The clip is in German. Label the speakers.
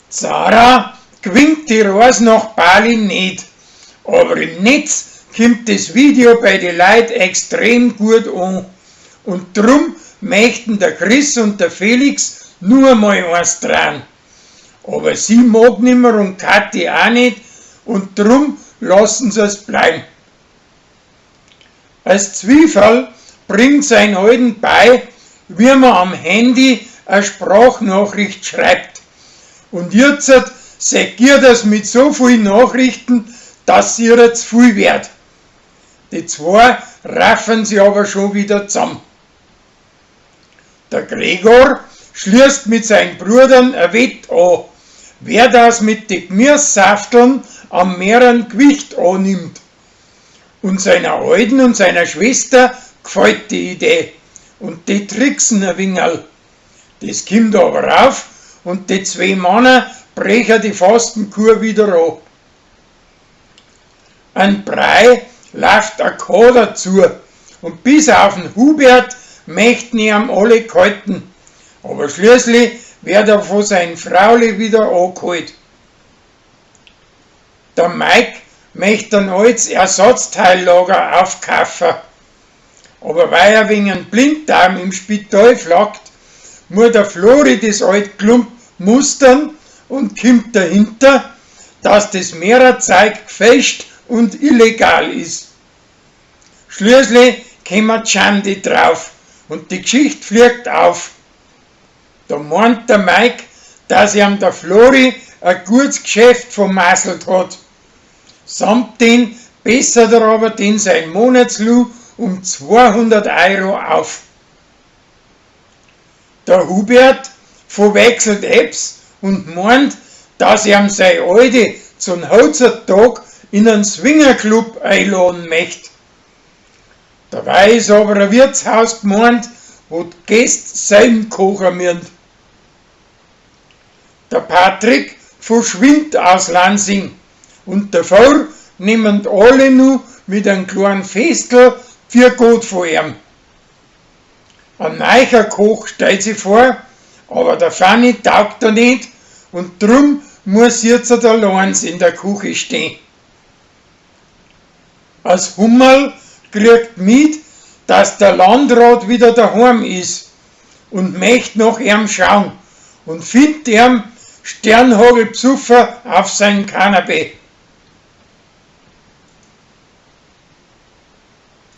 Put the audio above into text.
Speaker 1: Zara gewinnt die Reise nach Bali nicht, aber im Netz kommt das Video bei den Leuten extrem gut an. Und drum möchten der Chris und der Felix nur mal eins dran. Aber sie mag nimmer und Kathi auch nicht und drum lassen sie es bleiben. Als Zwiefel bringt sein Alten bei, wie man am Handy eine Sprachnachricht schreibt. Und jetzt segiert das mit so vielen Nachrichten, dass ihr zu viel wird. Die zwei raffen sie aber schon wieder zusammen. Der Gregor schließt mit seinen Brüdern ein Wett an, wer das mit den Gemüsesafteln am mehreren Gewicht annimmt. Und seiner Alten und seiner Schwester gefällt die Idee und die tricksen ein wenig. Das kommt aber auf und die zwei Männer brechen die Fastenkur wieder an. Ein Brei läuft ein Kader zu und bis auf den Hubert möchten ihm alle kalten, aber schließlich wird er von seinen Frauli wieder angeholt. Der Mike möchte ein altes Ersatzteillager aufkaufen, aber weil er wegen einem Blinddarm im Spital flackt, muss der Flori das alte Klump mustern und kommt dahinter, dass das Mehrerzeug gefälscht und illegal ist. Schließlich kommt Schande drauf und die Geschichte fliegt auf. Da meint der Mike, dass ihm der Flori ein gutes Geschäft vermasselt hat. Samt den bessert er aber den sein Monatslohn um 200 € auf. Der Hubert verwechselt Apps und meint, dass ihm sein Alte zum Hochzeitstag in einen Swingerclub einladen möchte. Dabei ist aber ein Wirtshaus gemeint, wo die Gäste selber kochen müssen. Der Patrick verschwindet aus Lansing und davor nehmen alle nur mit einem kleinen Festel für gut von ihm. Ein neuer Koch stellt sich vor, aber der Fanny taugt er nicht und drum muss jetzt der Lorenz in der Küche stehen. Als Hummerl kriegt mit, dass der Landrat wieder daheim ist und möchte nach ihm schauen und findet ihm Sternhagelpsuffer auf sein Kanapee.